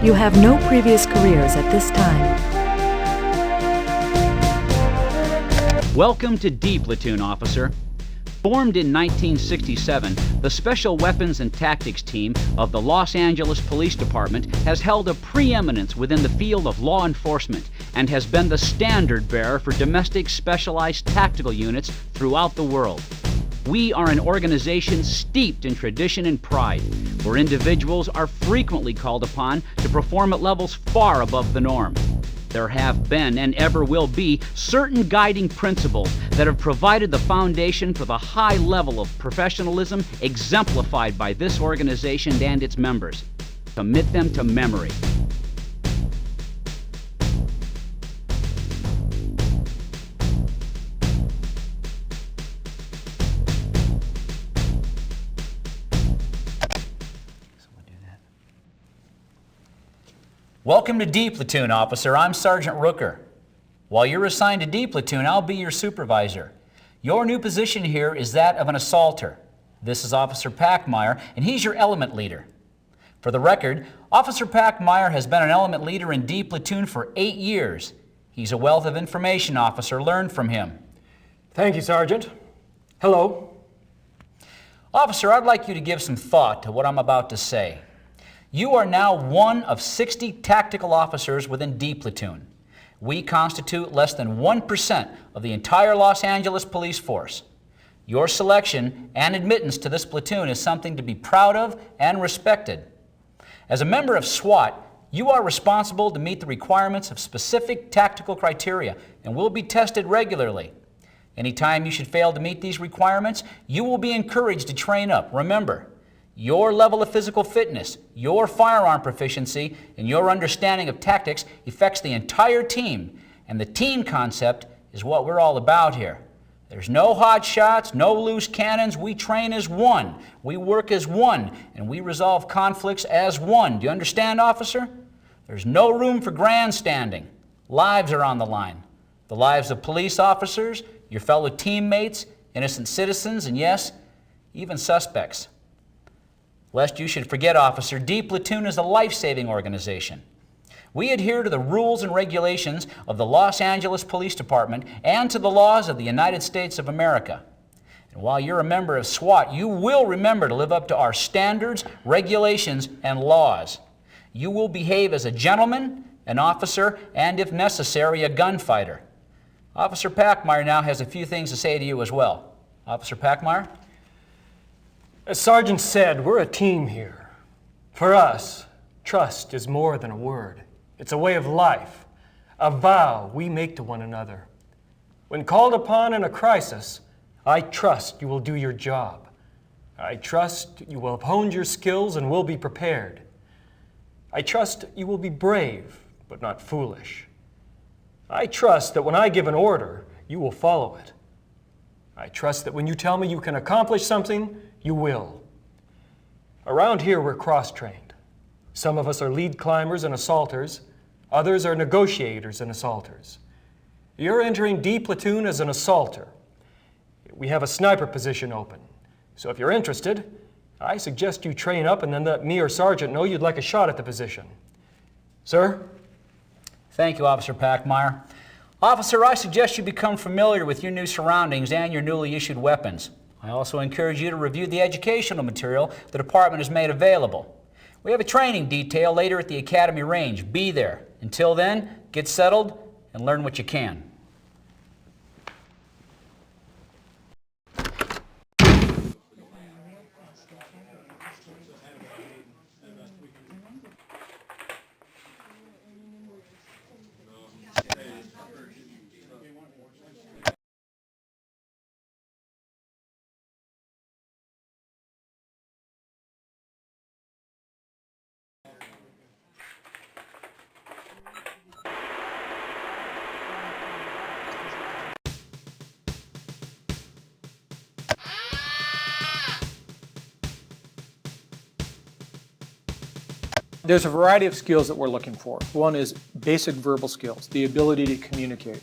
You have no previous careers at this time. Welcome to D Platoon, officer. Formed in 1967, the Special Weapons and Tactics Team of the Los Angeles Police Department has held a preeminence within the field of law enforcement and has been the standard bearer for domestic specialized tactical units throughout the world. We are an organization steeped in tradition and pride, where individuals are frequently called upon to perform at levels far above the norm. There have been and ever will be certain guiding principles that have provided the foundation for the high level of professionalism exemplified by this organization and its members. Commit them to memory. Welcome to D Platoon, officer. I'm Sergeant Rooker. While you're assigned to D Platoon, I'll be your supervisor. Your new position here is that of an assaulter. This is Officer Packmeyer, and he's your element leader. For the record, Officer Packmeyer has been an element leader in D Platoon for 8 years. He's a wealth of information, officer. Learn from him. Thank you, Sergeant. Hello. Officer, I'd like you to give some thought to what I'm about to say. You are now one of 60 tactical officers within D Platoon. We constitute less than 1% of the entire Los Angeles police force. Your selection and admittance to this platoon is something to be proud of and respected. As a member of SWAT, you are responsible to meet the requirements of specific tactical criteria and will be tested regularly. Anytime you should fail to meet these requirements, you will be encouraged to train up. Remember, your level of physical fitness, your firearm proficiency, and your understanding of tactics affects the entire team, and the team concept is what we're all about here. There's no hot shots, no loose cannons. We train as one, we work as one, and we resolve conflicts as one. Do you understand, officer? There's no room for grandstanding. Lives are on the line. The lives of police officers, your fellow teammates, innocent citizens, and yes, even suspects. Lest you should forget, officer, D Platoon is a life-saving organization. We adhere to the rules and regulations of the Los Angeles Police Department and to the laws of the United States of America. And while you're a member of SWAT, you will remember to live up to our standards, regulations, and laws. You will behave as a gentleman, an officer, and if necessary, a gunfighter. Officer Packmeyer now has a few things to say to you as well. Officer Packmeyer? As Sergeant said, we're a team here. For us, trust is more than a word. It's a way of life, a vow we make to one another. When called upon in a crisis, I trust you will do your job. I trust you will have honed your skills and will be prepared. I trust you will be brave, but not foolish. I trust that when I give an order, you will follow it. I trust that when you tell me you can accomplish something, you will. Around here, we're cross-trained. Some of us are lead climbers and assaulters. Others are negotiators and assaulters. You're entering D Platoon as an assaulter. We have a sniper position open. So if you're interested, I suggest you train up and then let me or Sergeant know you'd like a shot at the position. Sir? Thank you, Officer Packmeyer. Officer, I suggest you become familiar with your new surroundings and your newly issued weapons. I also encourage you to review the educational material the department has made available. We have a training detail later at the Academy Range. Be there. Until then, get settled and learn what you can. There's a variety of skills that we're looking for. One is basic verbal skills, the ability to communicate,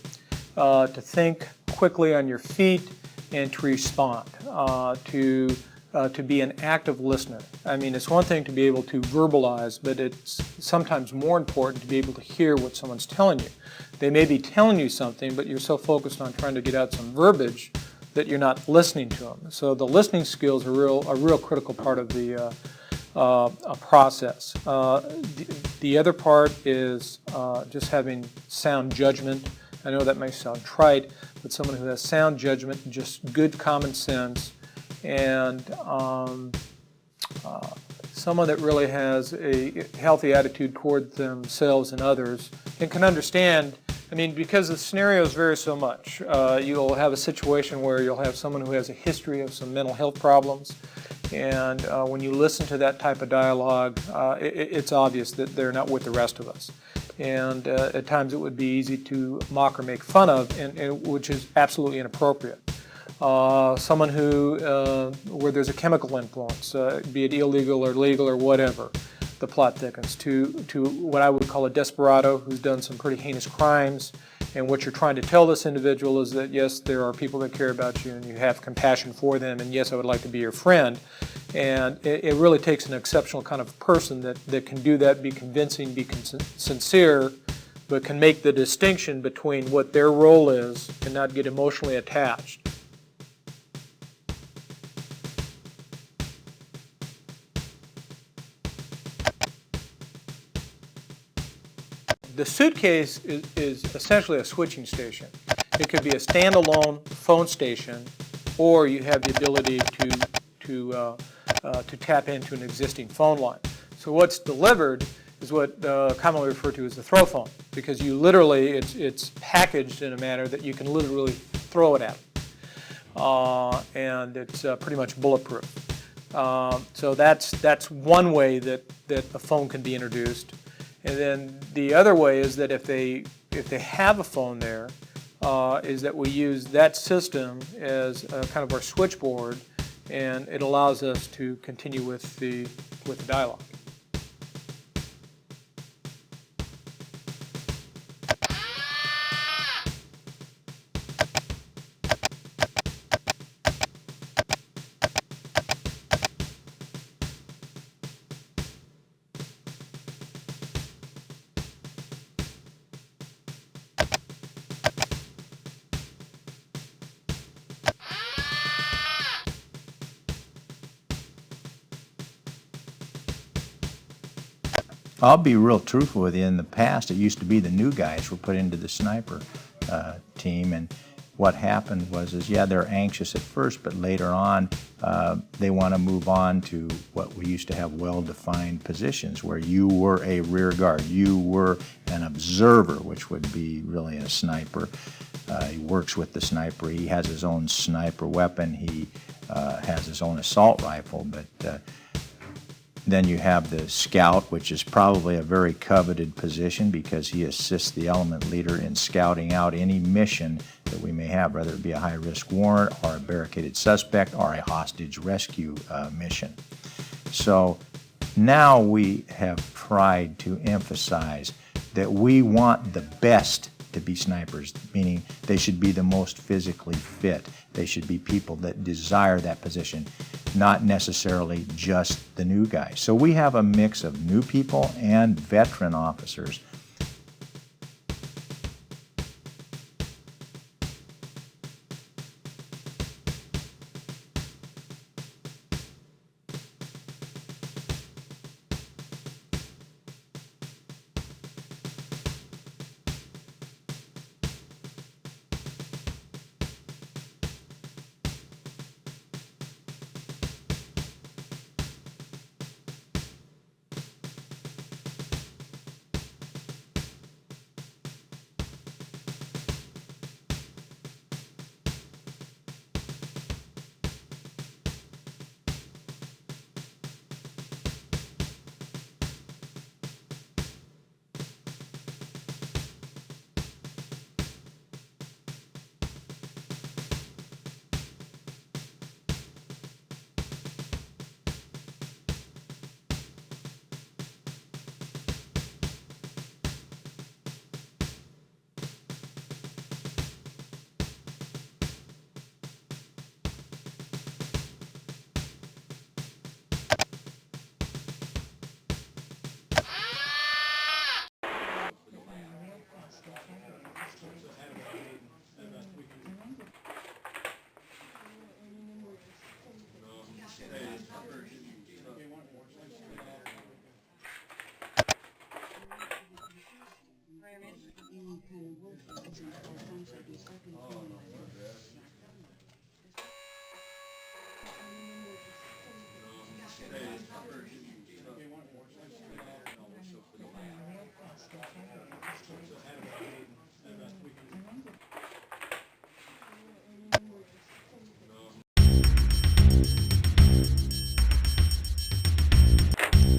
to think quickly on your feet and to respond, to to be an active listener. I mean, it's one thing to be able to verbalize, but it's sometimes more important to be able to hear what someone's telling you. They may be telling you something, but you're so focused on trying to get out some verbiage that you're not listening to them. So the listening skills are a real critical part of the process. The other part is just having sound judgment. I know that may sound trite, but someone who has sound judgment and just good common sense, and someone that really has a healthy attitude toward themselves and others and can understand. I mean, because the scenarios vary so much. You'll have a situation where you'll have someone who has a history of some mental health problems, and when you listen to that type of dialogue, it's obvious that they're not with the rest of us. And at times it would be easy to mock or make fun of, and which is absolutely inappropriate. Someone who, where there's a chemical influence, be it illegal or legal or whatever, the plot thickens, to what I would call a desperado who's done some pretty heinous crimes, and what you're trying to tell this individual is that yes, there are people that care about you and you have compassion for them, and yes, I would like to be your friend. And it really takes an exceptional kind of person that can do that, be convincing, be sincere, but can make the distinction between what their role is and not get emotionally attached. The suitcase is essentially a switching station. It could be a standalone phone station, or you have the ability to tap into an existing phone line. So what's delivered is what commonly referred to as the throw phone, because you literally, it's packaged in a manner that you can literally throw it at them. And it's pretty much bulletproof. So that's one way that a phone can be introduced. And then the other way is that if they have a phone there, is that we use that system as kind of our switchboard, and it allows us to continue with the dialogue. I'll be real truthful with you. In the past, it used to be the new guys were put into the sniper team, and what happened was yeah, they're anxious at first, but later on they want to move on to what we used to have well-defined positions, where you were a rear guard, you were an observer, which would be really a sniper. He works with the sniper. He has his own sniper weapon. He has his own assault rifle, but then you have the scout, which is probably a very coveted position because he assists the element leader in scouting out any mission that we may have, whether it be a high-risk warrant or a barricaded suspect or a hostage rescue mission. So now we have tried to emphasize that we want the best to be snipers, meaning they should be the most physically fit. They should be people that desire that position, not necessarily just the new guys. So we have a mix of new people and veteran officers.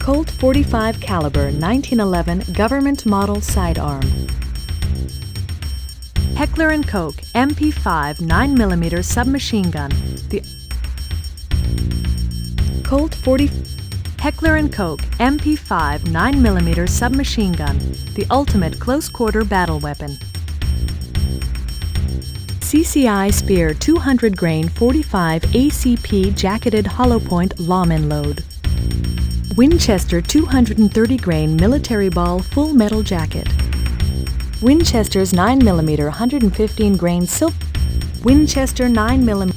Colt 45 caliber 1911 government model sidearm. Heckler & Koch MP5 9mm submachine gun. The Colt 40 Heckler & Koch MP5 9mm submachine gun, the ultimate close-quarter battle weapon. CCI Spear 200 grain 45 ACP jacketed hollow point lawman load. Winchester 230 grain military ball full metal jacket. Winchester's 9mm 115 grain silk. Winchester 9mm.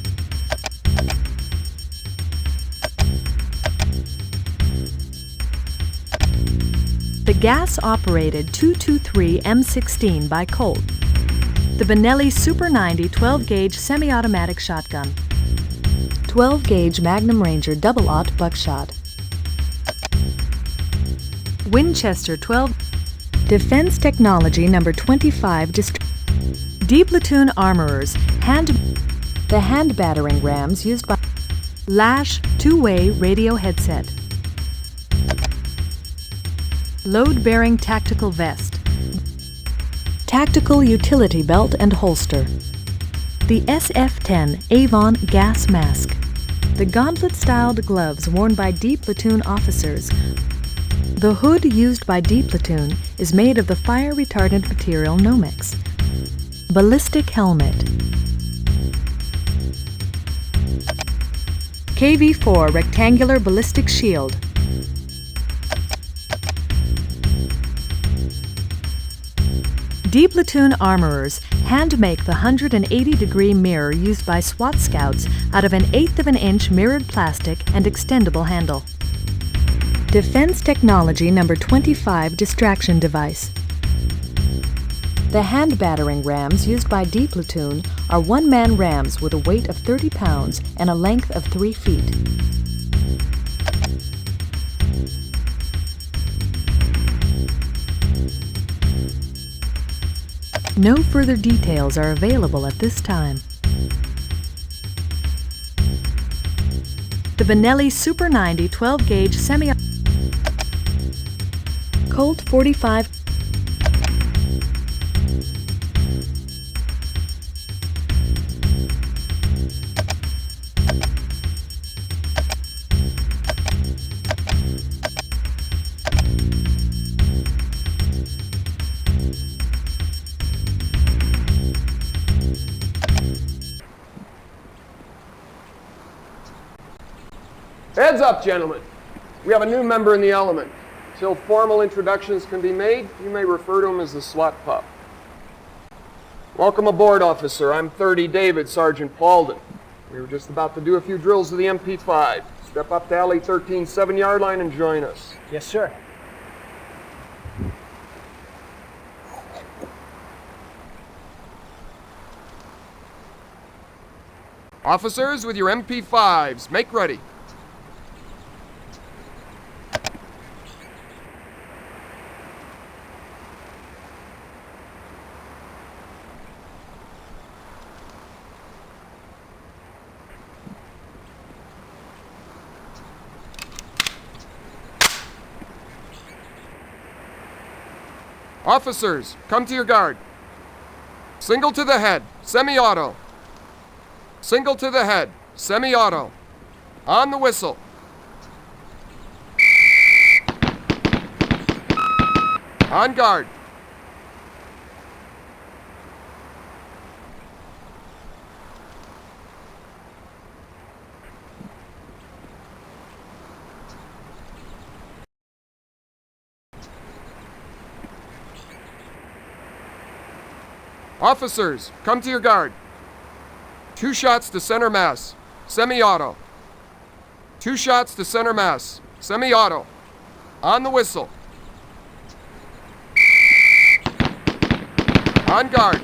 The gas-operated 223 M16 by Colt. The Benelli Super 90 12-gauge semi-automatic shotgun. 12-gauge Magnum Ranger double-aught buckshot. Winchester 12. Defense Technology number 25 D platoon armorers. The hand battering rams used by Lash two-way radio headset. Load-bearing tactical vest. Tactical utility belt and holster. The SF-10 Avon gas mask. The gauntlet-styled gloves worn by D platoon officers. The hood used by D platoon is made of the fire-retardant material Nomex. Ballistic helmet. KV-4 rectangular ballistic shield. D platoon armorers hand-make the 180-degree mirror used by SWAT scouts out of an 1/8 of an inch mirrored plastic and extendable handle. Defense Technology number 25 distraction device. The hand battering rams used by D platoon are one-man rams with a weight of 30 pounds and a length of 3 feet. No further details are available at this time. The Benelli Super 90 12-gauge semi Colt 45 Heads up, gentlemen. We have a new member in the element. Until formal introductions can be made, you may refer to him as the SWAT pup. Welcome aboard, officer. I'm 30 David, Sergeant Paulden. We were just about to do a few drills with the MP5. Step up to alley 13, 7-yard line and join us. Yes, sir. Officers with your MP5s, make ready. Officers, come to your guard. Single to the head, semi-auto. Single to the head, semi-auto. On the whistle. On guard. Officers, come to your guard. 2 shots to center mass, semi-auto. 2 shots to center mass, semi-auto. On the whistle. On guard.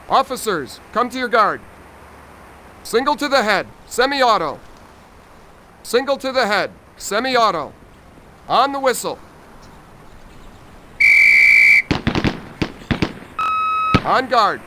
Officers, come to your guard. Single to the head, semi-auto. Single to the head, semi-auto. On the whistle. On guard.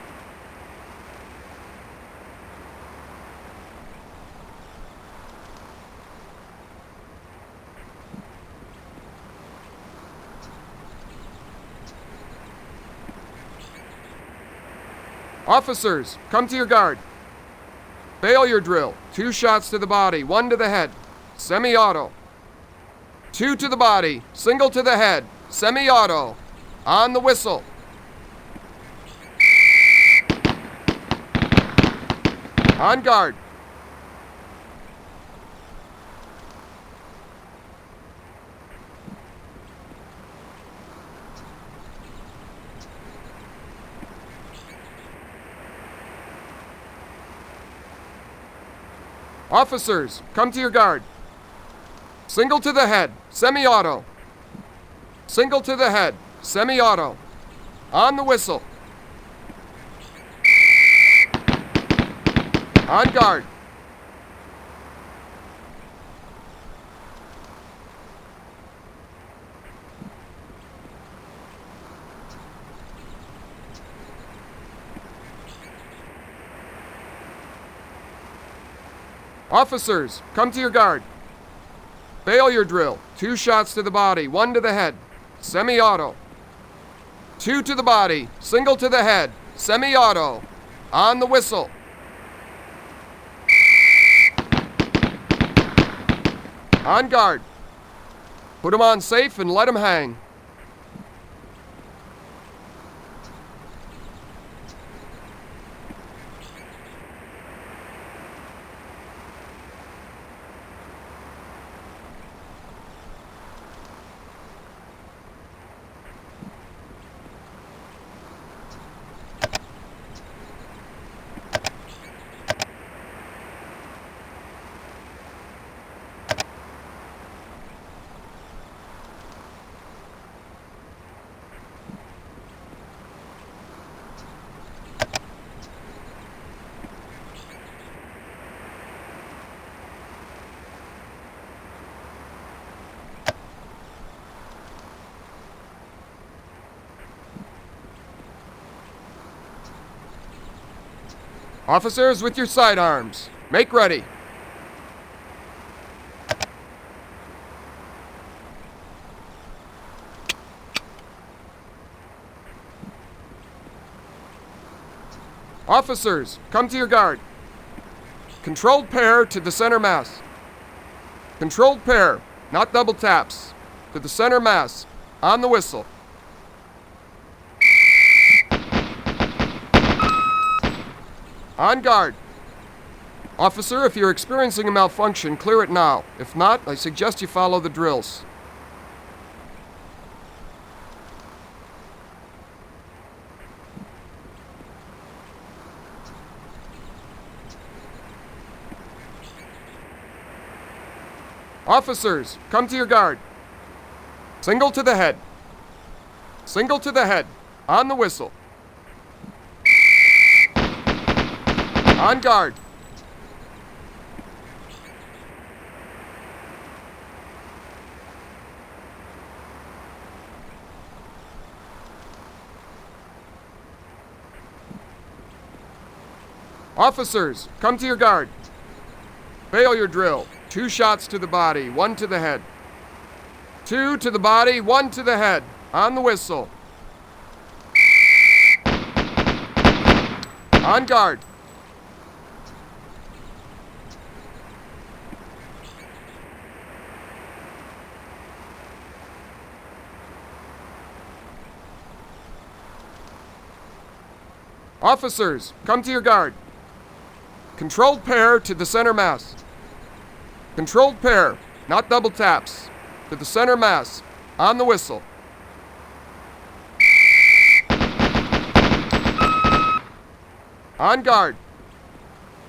Officers, come to your guard. Failure drill. 2 shots to the body, 1 to the head. Semi-auto. 2 to the body, single to the head. Semi-auto. On the whistle. On guard. Officers, come to your guard. Single to the head, semi-auto. Single to the head, semi-auto. On the whistle. On guard. Officers, come to your guard. Failure drill. 2 shots to the body, 1 to the head. Semi-auto. 2 to the body, single to the head. Semi-auto. On the whistle. On guard. Put him on safe and let him hang. Officers with your sidearms, make ready. Officers, come to your guard. Controlled pair to the center mass. Controlled pair, not double taps. To the center mass, on the whistle. On guard. Officer, if you're experiencing a malfunction, clear it now. If not, I suggest you follow the drills. Officers, come to your guard. Single to the head. Single to the head. On the whistle. On guard. Officers, come to your guard. Failure drill. 2 shots to the body, 1 to the head. 2 to the body, 1 to the head. On the whistle. On guard. Officers, come to your guard. Controlled pair to the center mass. Controlled pair, not double taps. To the center mass, on the whistle. On guard.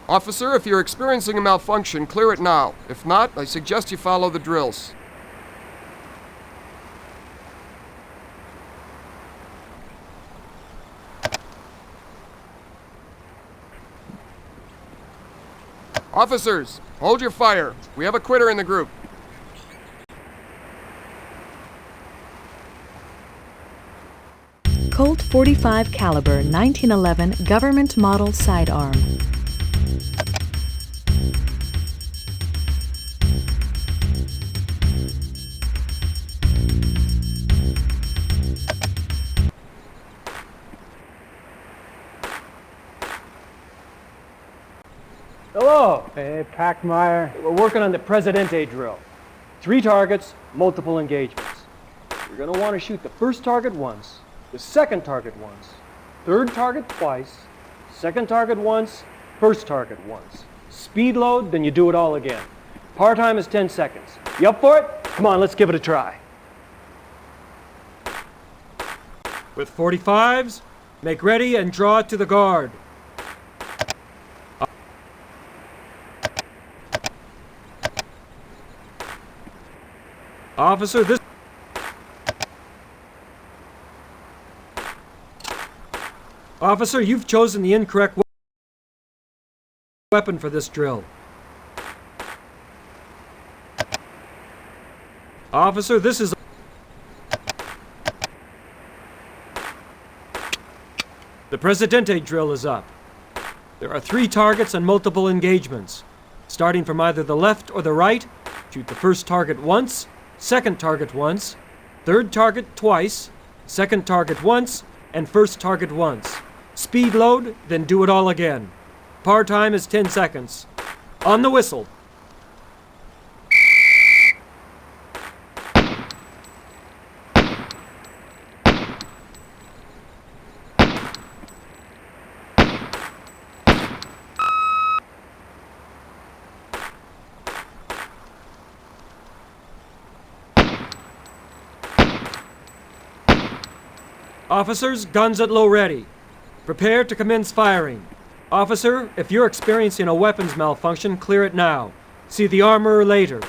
Officer, if you're experiencing a malfunction, clear it now. If not, I suggest you follow the drills. Officers, hold your fire. We have a quitter in the group. Colt .45 caliber 1911 government model sidearm. Hello. Hey, Packmeyer. We're working on the Presidente drill. 3 targets, multiple engagements. You're going to want to shoot the first target once, the second target once, third target twice, second target once, first target once. Speed load, then you do it all again. Par time is 10 seconds. You up for it? Come on, let's give it a try. With 45s, make ready and draw to the guard. Officer, Officer, you've chosen the incorrect weapon for this drill. Officer, this is... The Presidente drill is up. There are 3 targets and multiple engagements. Starting from either the left or the right, shoot the first target once, second target once, third target twice, second target once, and first target once. Speed load, then do it all again. Par time is 10 seconds. On the whistle. Officers, guns at low ready. Prepare to commence firing. Officer, if you're experiencing a weapons malfunction, clear it now. See the armorer later.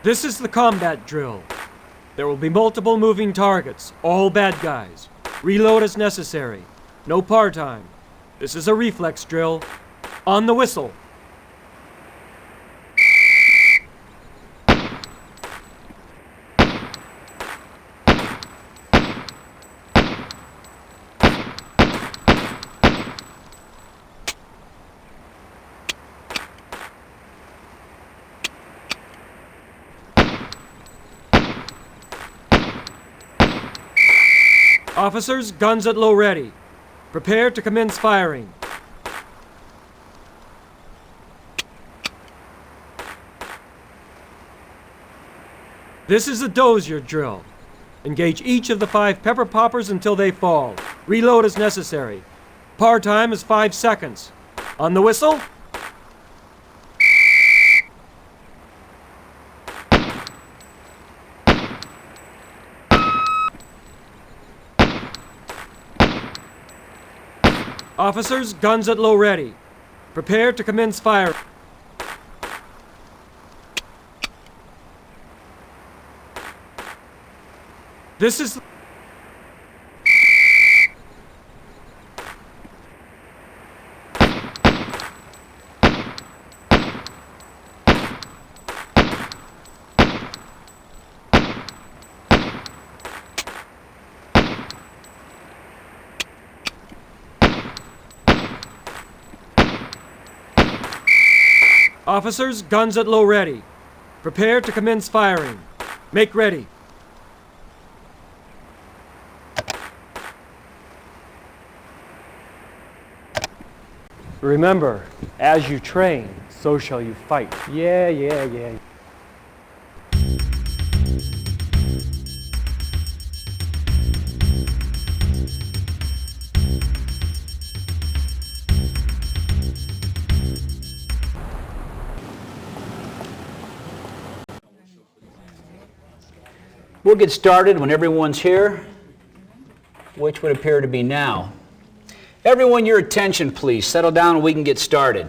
This is the combat drill. There will be multiple moving targets, all bad guys. Reload as necessary. No par time. This is a reflex drill. On the whistle. Officers, guns at low ready. Prepare to commence firing. This is a dozier drill. Engage each of the 5 pepper poppers until they fall. Reload as necessary. Par time is 5 seconds. On the whistle. Officers, guns at low ready. Prepare to commence fire. This is... Officers, guns at low ready. Prepare to commence firing. Make ready. Remember, as you train, so shall you fight. Yeah. We'll get started when everyone's here, which would appear to be now. Everyone, your attention please. Settle down and we can get started.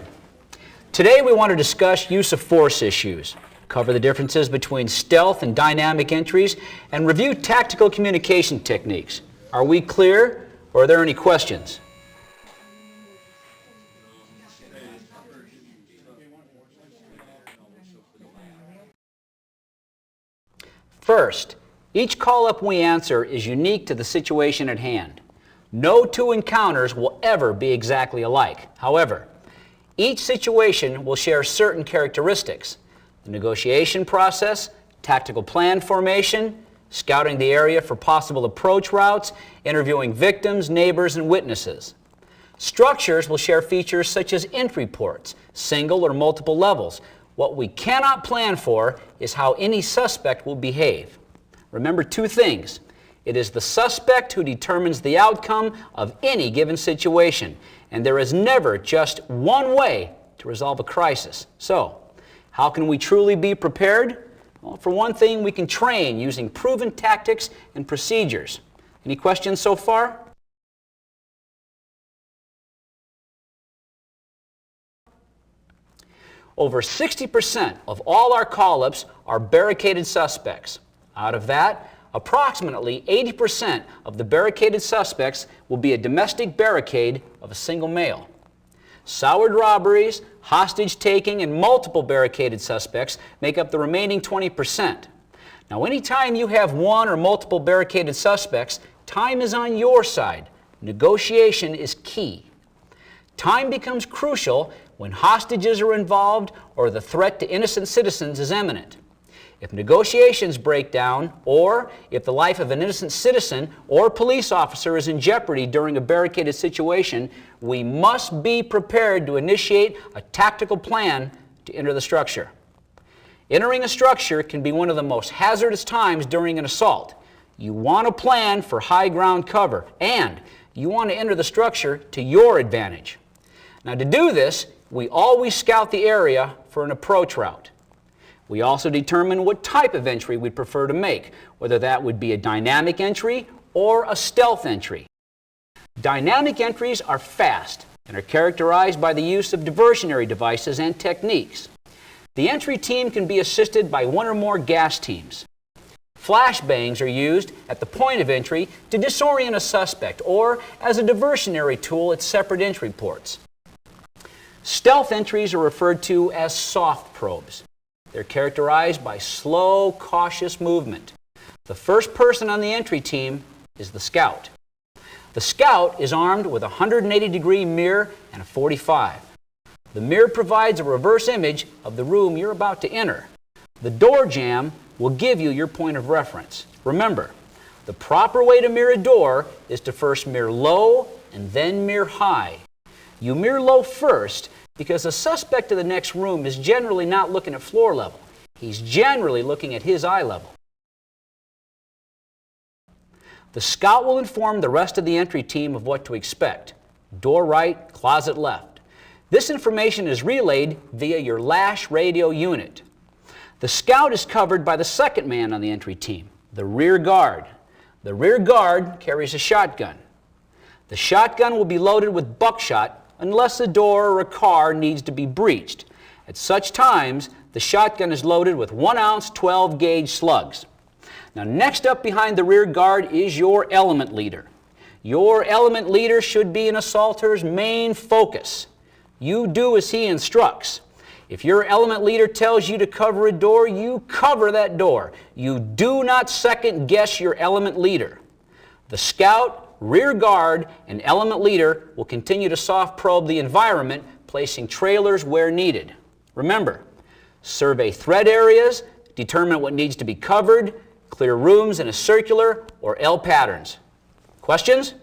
Today we want to discuss use of force issues, cover the differences between stealth and dynamic entries, and review tactical communication techniques. Are we clear, or are there any questions? First, each call-up we answer is unique to the situation at hand. No two encounters will ever be exactly alike. However, each situation will share certain characteristics: the negotiation process, tactical plan formation, scouting the area for possible approach routes, interviewing victims, neighbors, and witnesses. Structures will share features such as entry ports, single or multiple levels. What we cannot plan for is how any suspect will behave. Remember two things. It is the suspect who determines the outcome of any given situation, and there is never just one way to resolve a crisis. So, how can we truly be prepared? Well, for one thing, we can train using proven tactics and procedures. Any questions so far? Over 60% of all our call-ups are barricaded suspects. Out of that, approximately 80% of the barricaded suspects will be a domestic barricade of a single male. Soured robberies, hostage-taking, and multiple barricaded suspects make up the remaining 20%. Now, anytime you have one or multiple barricaded suspects, time is on your side. Negotiation is key. Time becomes crucial when hostages are involved or the threat to innocent citizens is imminent. If negotiations break down, or if the life of an innocent citizen or police officer is in jeopardy during a barricaded situation, we must be prepared to initiate a tactical plan to enter the structure. Entering a structure can be one of the most hazardous times during an assault. You want to plan for high ground cover, and you want to enter the structure to your advantage. Now, to do this, we always scout the area for an approach route. We also determine what type of entry we'd prefer to make, whether that would be a dynamic entry or a stealth entry. Dynamic entries are fast and are characterized by the use of diversionary devices and techniques. The entry team can be assisted by one or more gas teams. Flashbangs are used at the point of entry to disorient a suspect or as a diversionary tool at separate entry ports. Stealth entries are referred to as soft probes. They're characterized by slow, cautious movement. The first person on the entry team is the scout. The scout is armed with a 180-degree mirror and a .45. The mirror provides a reverse image of the room you're about to enter. The door jamb will give you your point of reference. Remember, the proper way to mirror a door is to first mirror low and then mirror high. You mirror low first because the suspect in the next room is generally not looking at floor level. He's generally looking at his eye level. The scout will inform the rest of the entry team of what to expect. Door right, closet left. This information is relayed via your LASH radio unit. The scout is covered by the second man on the entry team, the rear guard. The rear guard carries a shotgun. The shotgun will be loaded with buckshot unless a door or a car needs to be breached. At such times, the shotgun is loaded with 1-ounce 12-gauge slugs. Now, next up behind the rear guard is your element leader. Your element leader should be an assaulter's main focus. You do as he instructs. If your element leader tells you to cover a door, you cover that door. You do not second guess your element leader. The scout, rear guard, and element leader will continue to soft probe the environment, placing trailers where needed. Remember, survey threat areas, determine what needs to be covered, clear rooms in a circular or L patterns. Questions?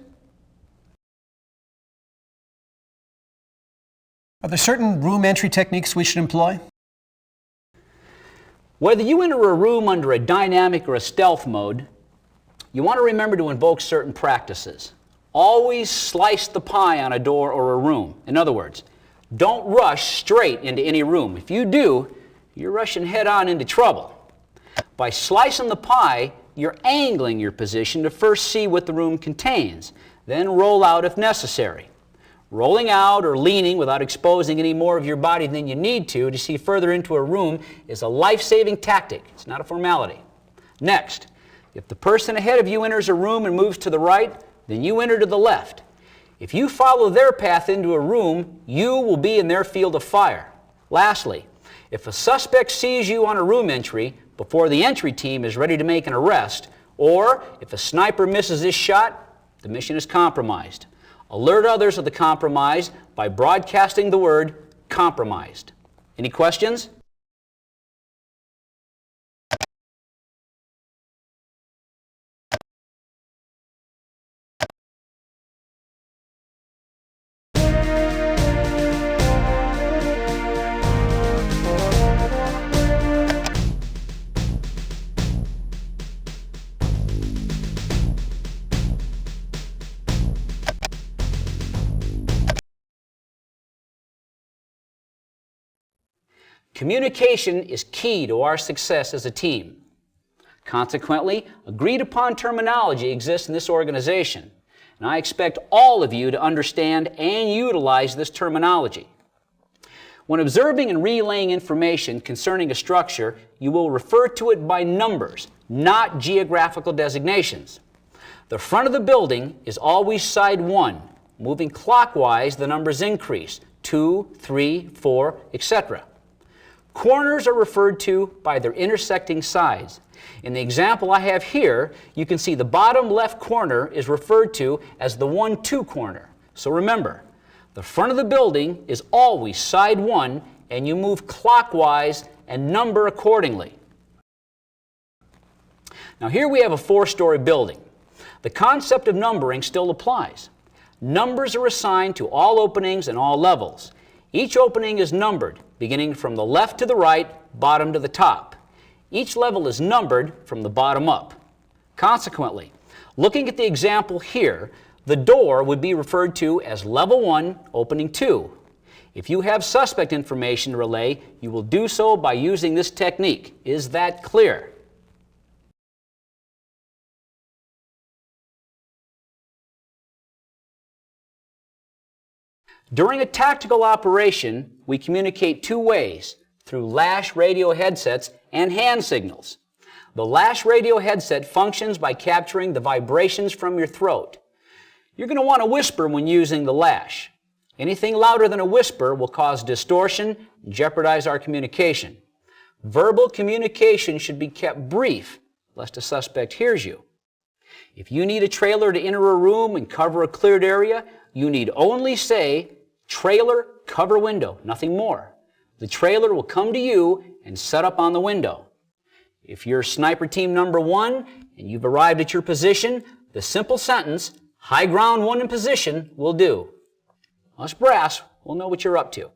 Are there certain room entry techniques we should employ? Whether you enter a room under a dynamic or a stealth mode, you want to remember to invoke certain practices. Always slice the pie on a door or a room. In other words, don't rush straight into any room. If you do, you're rushing head-on into trouble. By slicing the pie, you're angling your position to first see what the room contains, then roll out if necessary. Rolling out or leaning without exposing any more of your body than you need to see further into a room is a life-saving tactic. It's not a formality. Next, if the person ahead of you enters a room and moves to the right, then you enter to the left. If you follow their path into a room, you will be in their field of fire. Lastly, if a suspect sees you on a room entry, before the entry team is ready to make an arrest, or if a sniper misses his shot, the mission is compromised. Alert others of the compromise by broadcasting the word compromised. Any questions? Communication is key to our success as a team. Consequently, agreed upon terminology exists in this organization, and I expect all of you to understand and utilize this terminology. When observing and relaying information concerning a structure, you will refer to it by numbers, not geographical designations. The front of the building is always side 1. Moving clockwise, the numbers increase, 2, 3, 4, etc. Corners are referred to by their intersecting sides. In the example I have here, you can see the bottom left corner is referred to as the 1-2 corner. So remember, the front of the building is always side 1, and you move clockwise and number accordingly. Now here we have a 4-story building. The concept of numbering still applies. Numbers are assigned to all openings and all levels. Each opening is numbered, beginning from the left to the right, bottom to the top. Each level is numbered from the bottom up. Consequently, looking at the example here, the door would be referred to as level 1, opening 2. If you have suspect information to relay, you will do so by using this technique. Is that clear? During a tactical operation, we communicate 2 ways, through lash radio headsets and hand signals. The lash radio headset functions by capturing the vibrations from your throat. You're going to want to whisper when using the lash. Anything louder than a whisper will cause distortion and jeopardize our communication. Verbal communication should be kept brief, lest a suspect hears you. If you need a trailer to enter a room and cover a cleared area, you need only say, "Trailer, cover window," nothing more. The trailer will come to you and set up on the window. If you're sniper team number 1 and you've arrived at your position, the simple sentence, "High ground 1 in position," will do. Us brass will know what you're up to.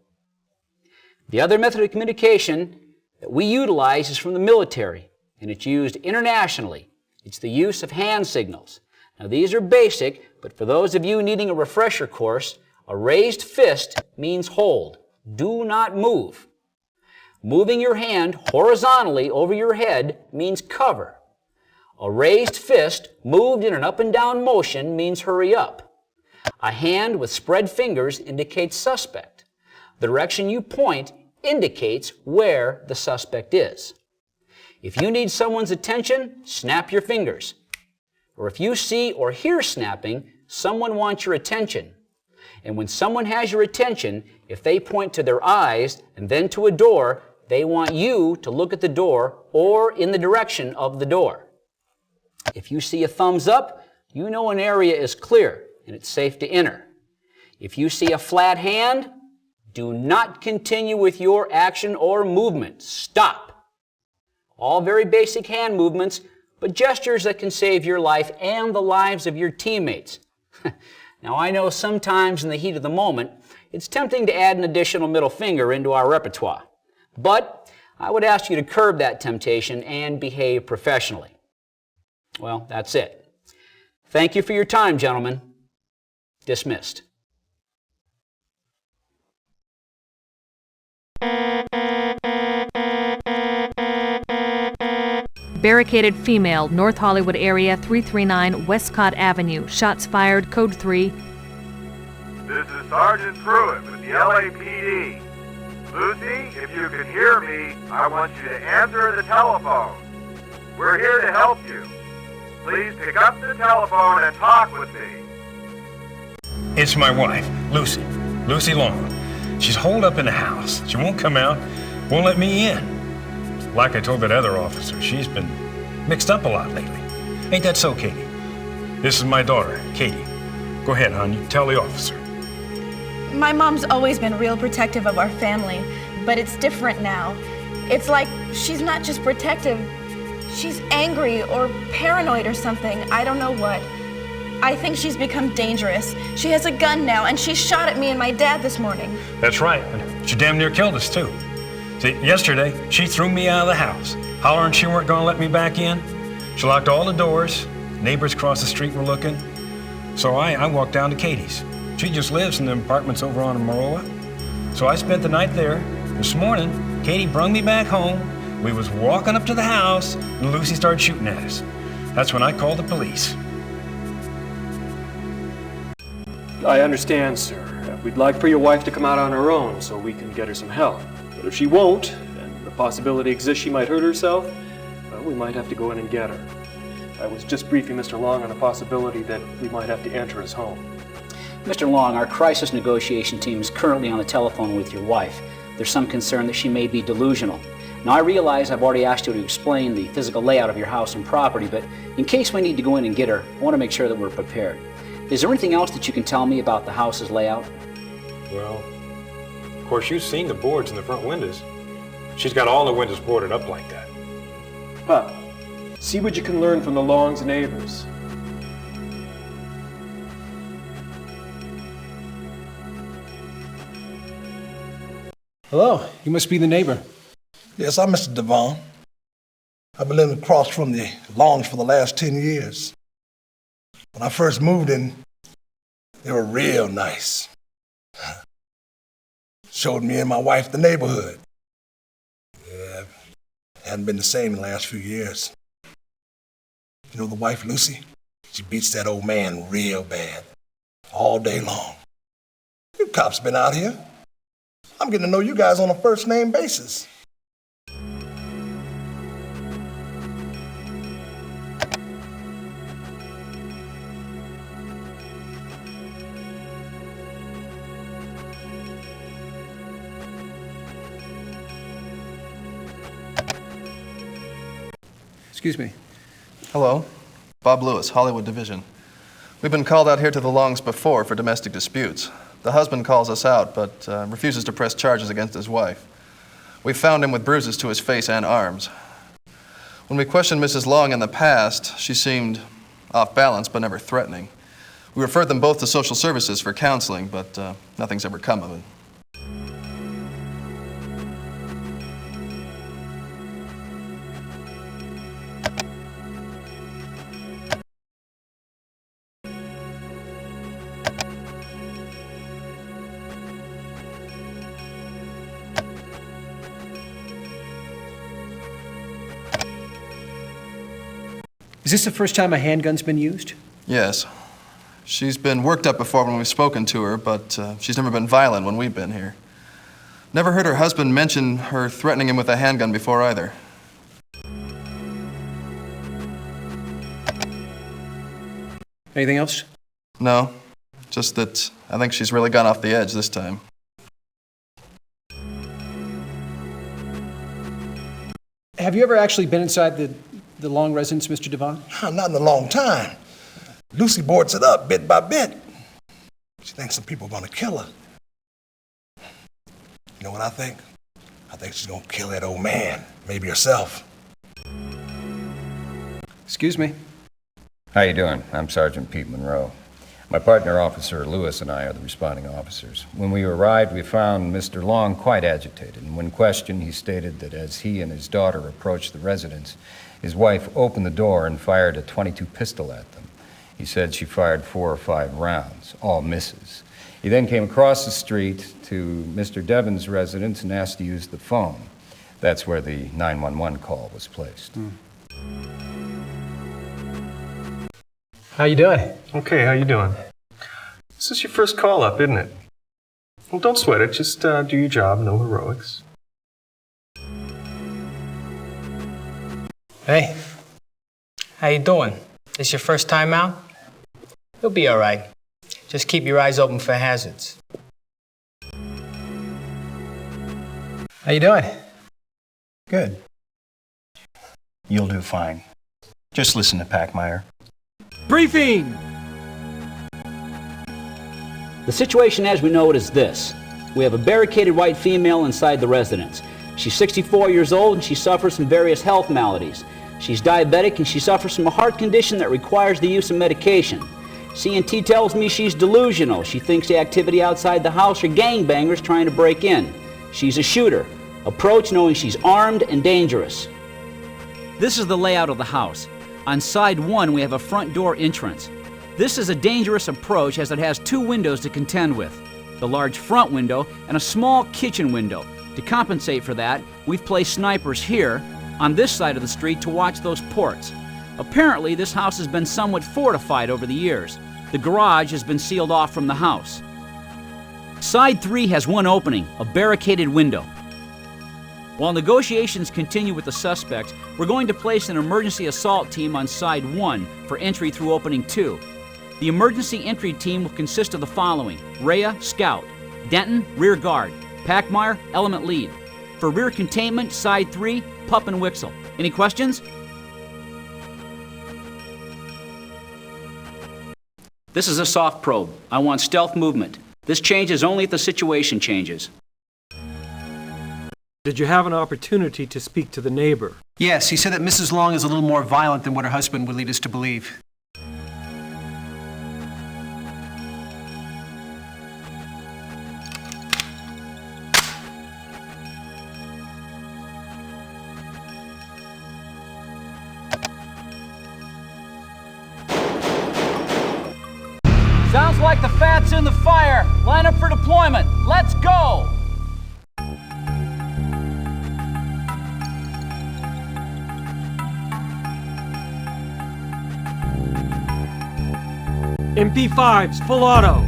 The other method of communication that we utilize is from the military, and it's used internationally. It's the use of hand signals. Now these are basic, but for those of you needing a refresher course, a raised fist means hold. Do not move. Moving your hand horizontally over your head means cover. A raised fist moved in an up and down motion means hurry up. A hand with spread fingers indicates suspect. The direction you point indicates where the suspect is. If you need someone's attention, snap your fingers. Or if you see or hear snapping, someone wants your attention. And when someone has your attention, if they point to their eyes and then to a door, they want you to look at the door or in the direction of the door. If you see a thumbs up, you know an area is clear and it's safe to enter. If you see a flat hand, do not continue with your action or movement. Stop. All very basic hand movements, but gestures that can save your life and the lives of your teammates. Now, I know sometimes in the heat of the moment, it's tempting to add an additional middle finger into our repertoire. But I would ask you to curb that temptation and behave professionally. Well, that's it. Thank you for your time, gentlemen. Dismissed. Barricaded female, North Hollywood area, 339 Westcott Avenue. Shots fired, code 3. This is Sergeant Pruitt with the LAPD. Lucy, if you can hear me, I want you to answer the telephone. We're here to help you. Please pick up the telephone and talk with me. It's my wife, Lucy Long. She's holed up in the house. She won't come out, won't let me in. like I told that other officer, she's been mixed up a lot lately. Ain't that so, Katie? This is my daughter, Katie. Go ahead, hon. You tell the officer. My mom's always been real protective of our family, but it's different now. It's like she's not just protective, she's angry or paranoid or something. I don't know what. I think she's become dangerous. She has a gun now, and she shot at me and my dad this morning. That's right. And she damn near killed us, too. See, yesterday, she threw me out of the house, hollering she weren't going to let me back in. She locked all the doors. Neighbors across the street were looking. So I walked down to Katie's. She just lives in the apartments over on Maroa. So I spent the night there. This morning, Katie brung me back home. We was walking up to the house, and Lucy started shooting at us. That's when I called the police. I understand, sir. We'd like for your wife to come out on her own so we can get her some help. But if she won't, and the possibility exists she might hurt herself, well, we might have to go in and get her. I was just briefing Mr. Long on the possibility that we might have to enter his home. Mr. Long, our crisis negotiation team is currently on the telephone with your wife. There's some concern that she may be delusional. Now, I realize I've already asked you to explain the physical layout of your house and property, but in case we need to go in and get her, I want to make sure that we're prepared. Is there anything else that you can tell me about the house's layout? Well, of course, you've seen the boards in the front windows. She's got all the windows boarded up like that. Pup, see what you can learn from the Long's neighbors. Hello, you must be the neighbor. Yes, I'm Mr. Devon. I've been living across from the Longs for the last 10 years. When I first moved in, they were real nice. Showed me and my wife the neighborhood. Yeah, hadn't been the same in the last few years. You know the wife, Lucy? She beats that old man real bad, all day long. You cops been out here. I'm getting to know you guys on a first-name basis. Excuse me. Hello. Bob Lewis, Hollywood Division. We've been called out here to the Longs before for domestic disputes. The husband calls us out, but refuses to press charges against his wife. We found him with bruises to his face and arms. When we questioned Mrs. Long in the past, she seemed off balance but never threatening. We referred them both to social services for counseling, but nothing's ever come of it. Is this the first time a handgun's been used? Yes. She's been worked up before when we've spoken to her, but she's never been violent when we've been here. Never heard her husband mention her threatening him with a handgun before either. Anything else? No, just that I think she's really gone off the edge this time. Have you ever actually been inside the Long residence, Mr. Devon? Not in a long time. Lucy boards it up bit by bit. She thinks some people are going to kill her. You know what I think? I think she's going to kill that old man, maybe herself. Excuse me. How you doing? I'm Sergeant Pete Monroe. My partner, Officer Lewis, and I are the responding officers. When we arrived, we found Mr. Long quite agitated, and when questioned, he stated that as he and his daughter approached the residence, his wife opened the door and fired a .22 pistol at them. He said she fired 4 or 5 rounds, all misses. He then came across the street to Mr. Devon's residence and asked to use the phone. That's where the 911 call was placed. How you doing? Okay, how you doing? This is your first call up, isn't it? Well, don't sweat it. Just do your job. No heroics. Hey, how you doing? This your first time out? You'll be all right. Just keep your eyes open for hazards. How you doing? Good. You'll do fine. Just listen to Packmeyer. Briefing! The situation as we know it is this. We have a barricaded white female inside the residence. She's 64 years old and she suffers from various health maladies. She's diabetic and she suffers from a heart condition that requires the use of medication. CNT tells me she's delusional. She thinks the activity outside the house are gangbangers trying to break in. She's a shooter. Approach knowing she's armed and dangerous. This is the layout of the house. On side 1, we have a front door entrance. This is a dangerous approach as it has 2 windows to contend with. The large front window and a small kitchen window. To compensate for that, we've placed snipers here on this side of the street to watch those ports. Apparently, this house has been somewhat fortified over the years. The garage has been sealed off from the house. Side 3 has one opening, a barricaded window. While negotiations continue with the suspects, we're going to place an emergency assault team on side 1 for entry through opening 2. The emergency entry team will consist of the following: Rhea, scout; Denton, rear guard; Packmeyer, element lead. For rear containment, side 3, Pup and Wixel. Any questions? This is a soft probe. I want stealth movement. This changes only if the situation changes. Did you have an opportunity to speak to the neighbor? Yes, he said that Mrs. Long is a little more violent than what her husband would lead us to believe. Sounds like the fat's in the fire. Line up for deployment. Let's go! MP5s, full auto.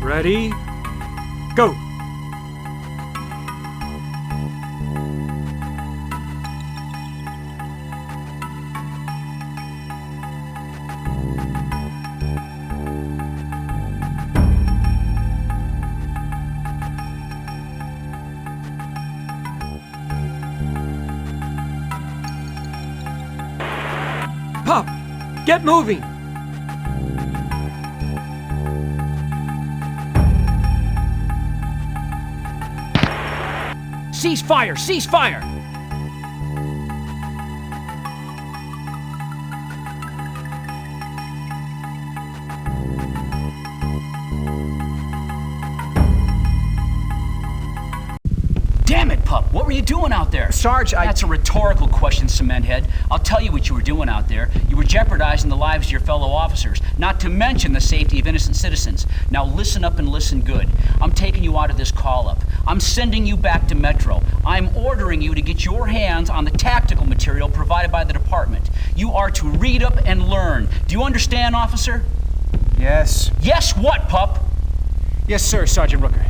Ready? Go! Pup, get moving! Cease fire! Cease fire! Damn it, Pup! What were you doing out there? Sarge, That's a rhetorical question, Cementhead. I'll tell you what you were doing out there. You were jeopardizing the lives of your fellow officers, not to mention the safety of innocent citizens. Now listen up and listen good. I'm taking you out of this call-up. I'm sending you back to Metro. I'm ordering you to get your hands on the tactical material provided by the department. You are to read up and learn. Do you understand, officer? Yes. Yes what, Pup? Yes, sir, Sergeant Rooker.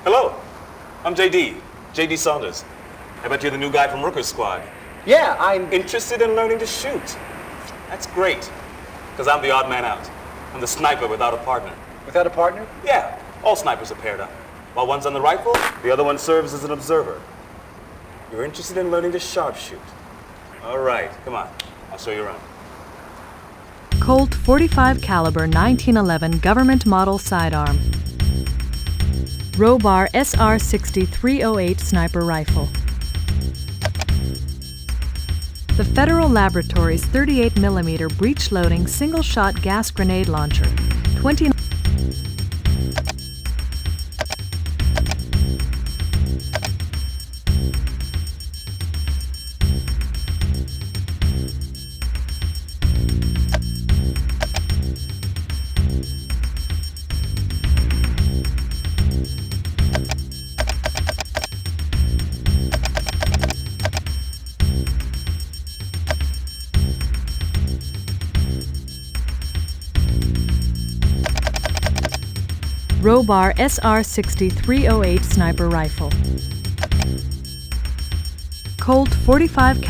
Hello, I'm JD Saunders. I bet you're the new guy from Rooker's squad. Yeah, I'm Interested in learning to shoot? That's great, because I'm the odd man out. I'm the sniper without a partner. without a partner. Yeah, all snipers are paired up. While one's on the rifle, the other one serves as an observer. You're interested in learning to sharpshoot. All right, come on, I'll show you around. Colt .45 caliber 1911 government model sidearm. Robar SR-60 308 sniper rifle. The Federal Laboratories 38mm breech-loading single-shot gas grenade launcher. 20. Robar SR-60 308 sniper rifle. Colt 45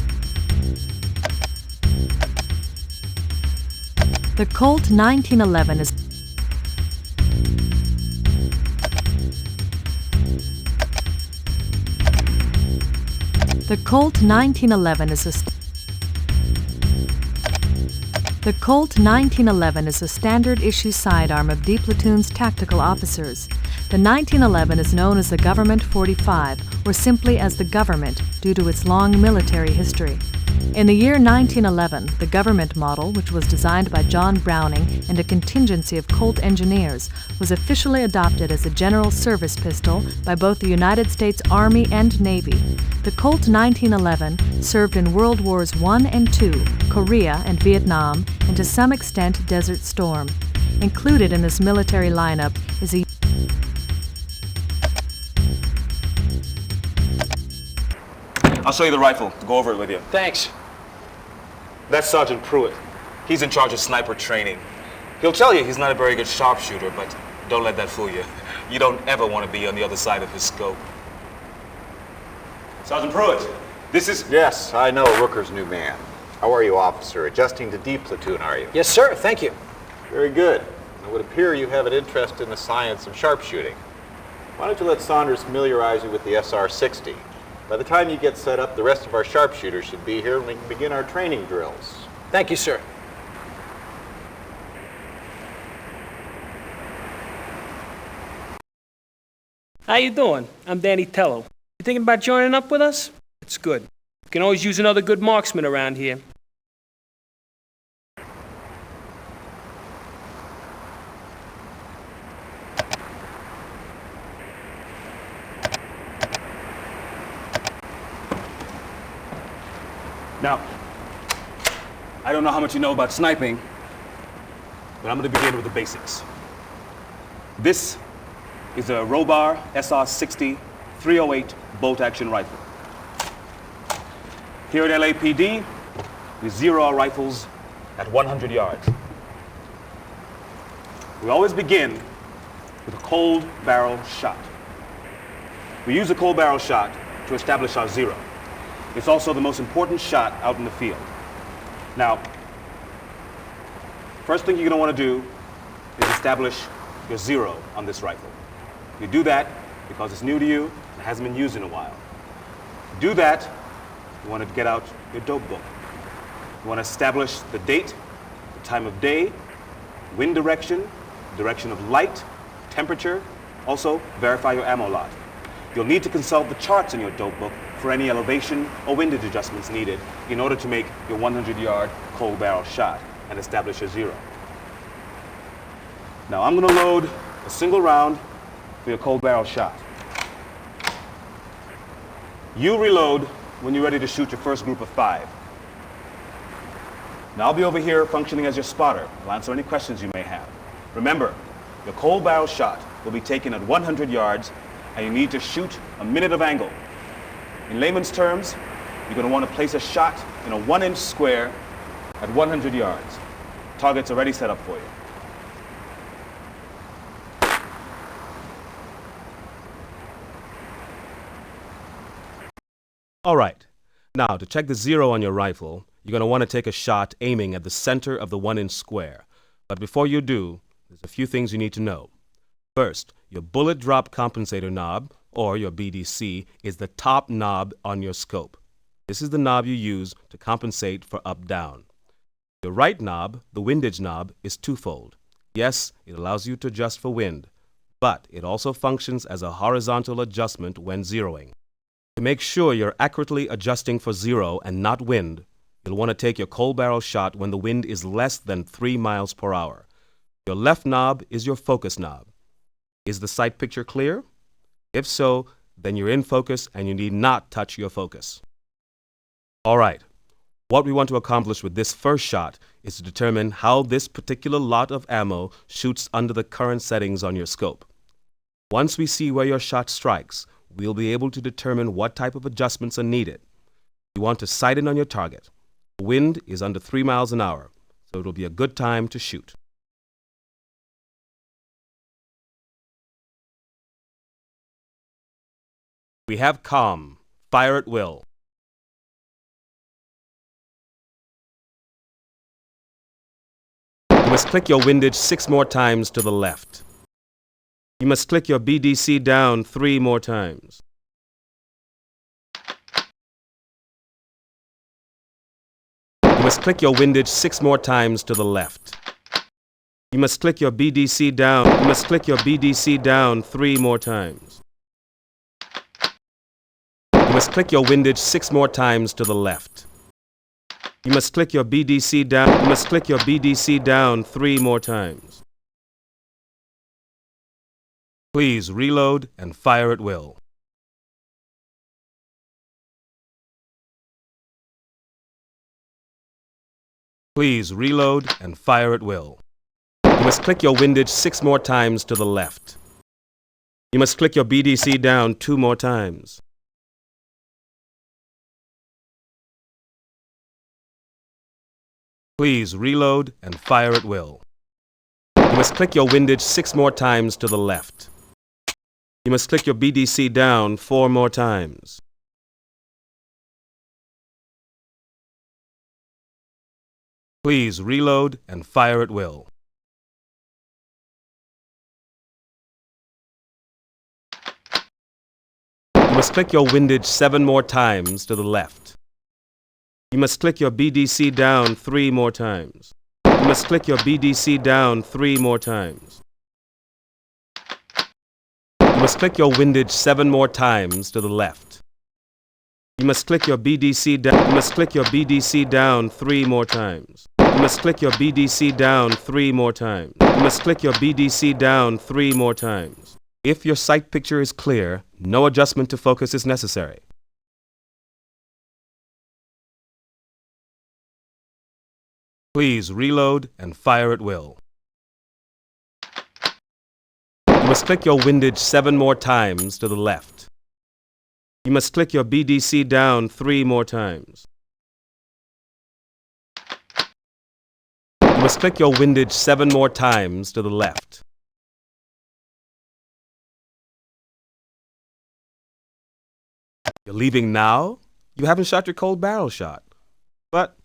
The Colt 1911 is The Colt 1911 is a The Colt 1911 is a standard issue sidearm of D Platoon's tactical officers. The 1911 is known as the Government 45, or simply as the Government, due to its long military history. In the year 1911, the Government model, which was designed by John Browning and a contingency of Colt engineers, was officially adopted as a general service pistol by both the United States Army and Navy. The Colt 1911 served in World Wars I and II, Korea and Vietnam, and to some extent Desert Storm. Included in this military lineup is a I'll show you the rifle. Go over it with you. Thanks. That's Sergeant Pruitt. He's in charge of sniper training. He'll tell you he's not a very good sharpshooter, but don't let that fool you. You don't ever want to be on the other side of his scope. Sergeant Pruitt, this is... Yes, I know Rooker's new man. How are you, officer? Adjusting to D Platoon, are you? Yes, sir. Thank you. Very good. It would appear you have an interest in the science of sharpshooting. Why don't you let Saunders familiarize you with the SR-60? By the time you get set up, the rest of our sharpshooters should be here and we can begin our training drills. Thank you, sir. How you doing? I'm Danny Tello. You thinking about joining up with us? It's good. You can always use another good marksman around here. Now, I don't know how much you know about sniping, but I'm going to begin with the basics. This is a Robar SR-60 308 bolt-action rifle. Here at LAPD, we zero our rifles at 100 yards. We always begin with a cold barrel shot. We use a cold barrel shot to establish our zero. It's also the most important shot out in the field. Now, first thing you're going to want to do is establish your zero on this rifle. You do that because it's new to you and hasn't been used in a while. To do that, you want to get out your dope book. You want to establish the date, the time of day, wind direction, direction of light, temperature, also verify your ammo lot. You'll need to consult the charts in your dope book for any elevation or windage adjustments needed in order to make your 100-yard cold barrel shot and establish your zero. Now I'm going to load a single round for your cold barrel shot. You reload when you're ready to shoot your first group of 5. Now I'll be over here functioning as your spotter. I'll answer any questions you may have. Remember, your cold barrel shot will be taken at 100 yards and you need to shoot a minute of angle. In layman's terms, you're going to want to place a shot in a 1-inch square at 100 yards. Target's already set up for you. All right. Now, to check the zero on your rifle, you're going to want to take a shot aiming at the center of the 1-inch square. But before you do, there's a few things you need to know. First, your bullet drop compensator knob, or your BDC, is the top knob on your scope. This is the knob you use to compensate for up-down. Your right knob, the windage knob, is twofold. Yes, it allows you to adjust for wind, but it also functions as a horizontal adjustment when zeroing. To make sure you're accurately adjusting for zero and not wind, you'll want to take your cold barrel shot when the wind is less than 3 miles per hour. Your left knob is your focus knob. Is the sight picture clear? If so, then you're in focus and you need not touch your focus. All right, what we want to accomplish with this first shot is to determine how this particular lot of ammo shoots under the current settings on your scope. Once we see where your shot strikes, we'll be able to determine what type of adjustments are needed. You want to sight in on your target. The wind is under 3 miles an hour, so it'll be a good time to shoot. We have calm. Fire at will. You must click your windage 6 more times to the left. You must click your BDC down 3 more times. You must click your windage 6 more times to the left. You must click your BDC down. You must click your BDC down 3 more times. You must click your windage 6 more times to the left. You must click your BDC down. You must click your BDC down 3 more times. Please reload and fire at will. Please reload and fire at will. You must click your windage 6 more times to the left. You must click your BDC down 2 more times. Please reload and fire at will. You must click your windage 6 more times to the left. You must click your BDC down 4 more times. Please reload and fire at will. You must click your windage 7 more times to the left. You must click your BDC down 3 more times. You must click your BDC down 3 more times. You must click your windage 7 more times to the left. You must click your BDC down. You must click your BDC down 3 more times. You must click your BDC down 3 more times. You must click your BDC down 3 more times. If your sight picture is clear, no adjustment to focus is necessary. Please reload and fire at will. You must click your windage 7 more times to the left. You must click your BDC down 3 more times. You must click your windage 7 more times to the left. You're leaving now? You haven't shot your cold barrel shot. But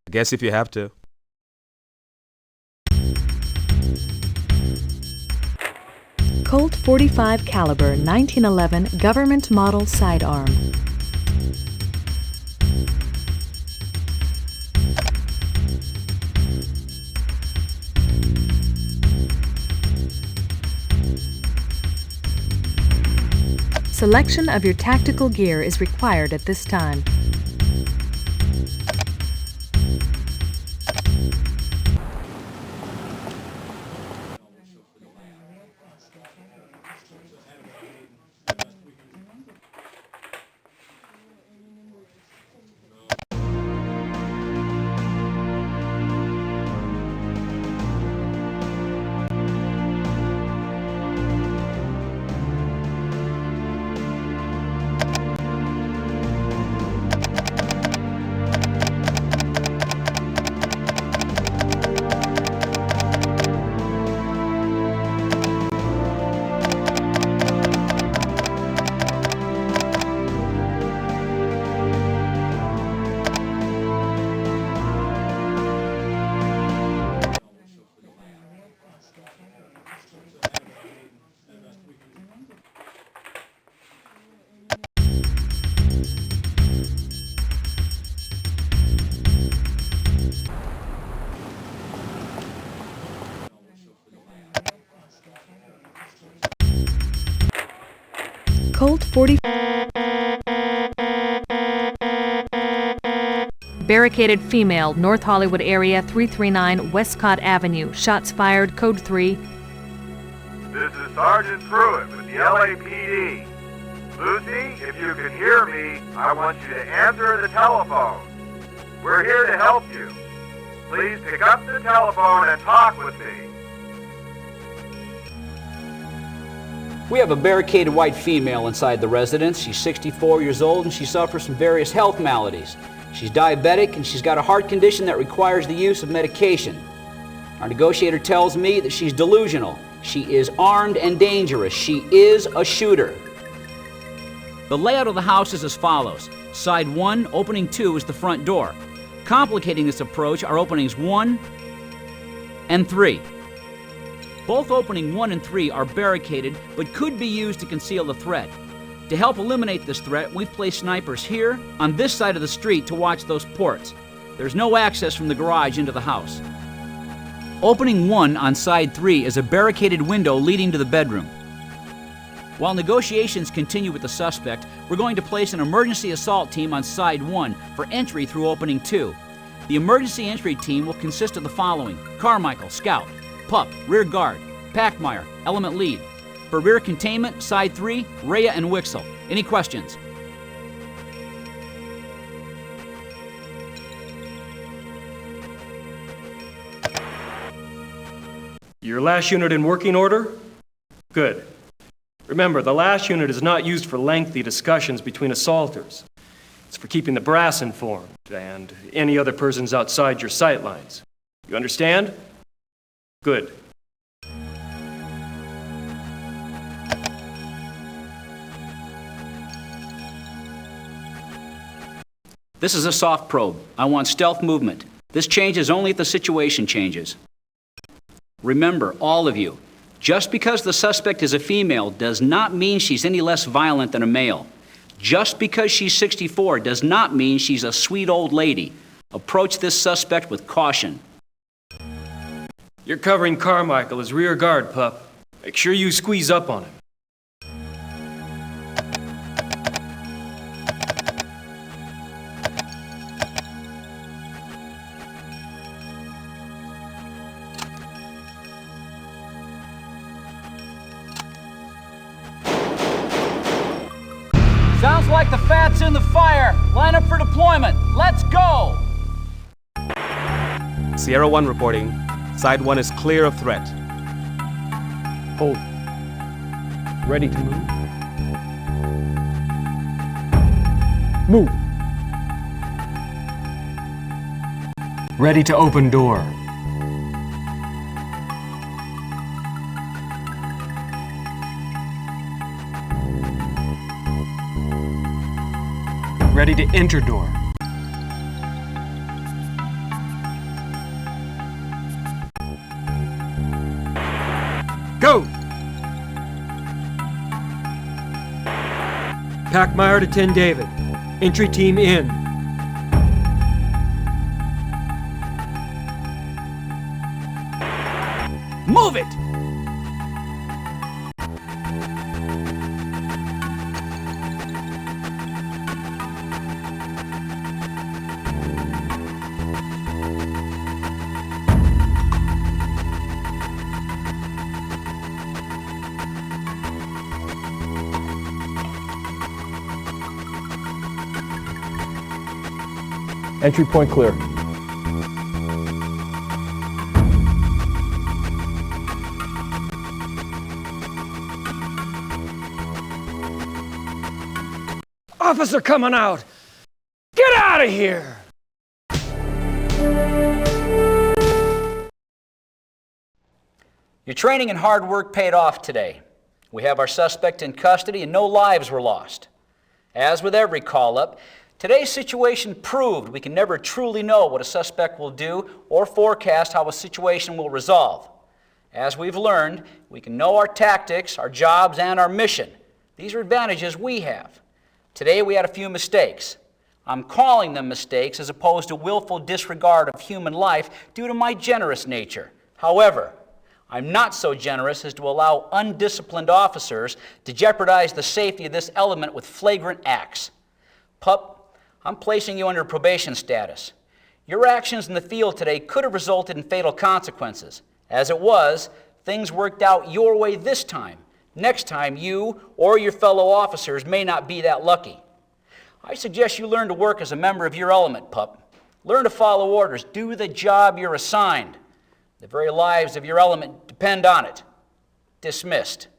I guess if you have to. Colt .45 caliber 1911 government model sidearm. Selection of your tactical gear is required at this time. Colt .40 Barricaded female, North Hollywood area, 339 Westcott Avenue. Shots fired, code 3. This is Sergeant Pruitt with the LAPD. Lucy, if you can hear me, I want you to answer the telephone. We're here to help you. Please pick up the telephone and talk with me. We have a barricaded white female inside the residence. She's 64 years old and she suffers from various health maladies. She's diabetic and she's got a heart condition that requires the use of medication. Our negotiator tells me that she's delusional. She is armed and dangerous. She is a shooter. The layout of the house is as follows. Side 1, opening 2 is the front door. Complicating this approach are openings 1 and 3. Both opening 1 and 3 are barricaded but could be used to conceal the threat. To help eliminate this threat, we've placed snipers here on this side of the street to watch those ports. There's no access from the garage into the house. Opening 1 on side 3 is a barricaded window leading to the bedroom. While negotiations continue with the suspect, we're going to place an emergency assault team on side 1 for entry through opening 2. The emergency entry team will consist of the following: Carmichael, scout; Pup, rear guard; Packmeyer, element lead. For rear containment, side 3, Rhea and Wixel. Any questions? Your last unit in working order? Good. Remember, the last unit is not used for lengthy discussions between assaulters. It's for keeping the brass informed and any other persons outside your sight lines. You understand? Good. This is a soft probe. I want stealth movement. This changes only if the situation changes. Remember, all of you, just because the suspect is a female does not mean she's any less violent than a male. Just because she's 64 does not mean she's a sweet old lady. Approach this suspect with caution. You're covering Carmichael as rear guard, Pup. Make sure you squeeze up on him. Sounds like the fat's in the fire. Line up for deployment. Let's go! Sierra 1 reporting. Side 1 is clear of threat. Hold. Ready to move? Move. Ready to open door. Ready to enter door. Go! Packmeyer to 10 David. Entry team in. Move it! Entry point clear. Officer coming out! Get out of here! Your training and hard work paid off today. We have our suspect in custody and no lives were lost. As with every call-up, today's situation proved we can never truly know what a suspect will do or forecast how a situation will resolve. As we've learned, we can know our tactics, our jobs, and our mission. These are advantages we have. Today we had a few mistakes. I'm calling them mistakes as opposed to willful disregard of human life due to my generous nature. However, I'm not so generous as to allow undisciplined officers to jeopardize the safety of this element with flagrant acts. Pup, I'm placing you under probation status. Your actions in the field today could have resulted in fatal consequences. As it was, things worked out your way this time. Next time, you or your fellow officers may not be that lucky. I suggest you learn to work as a member of your element, Pup. Learn to follow orders. Do the job you're assigned. The very lives of your element depend on it. Dismissed.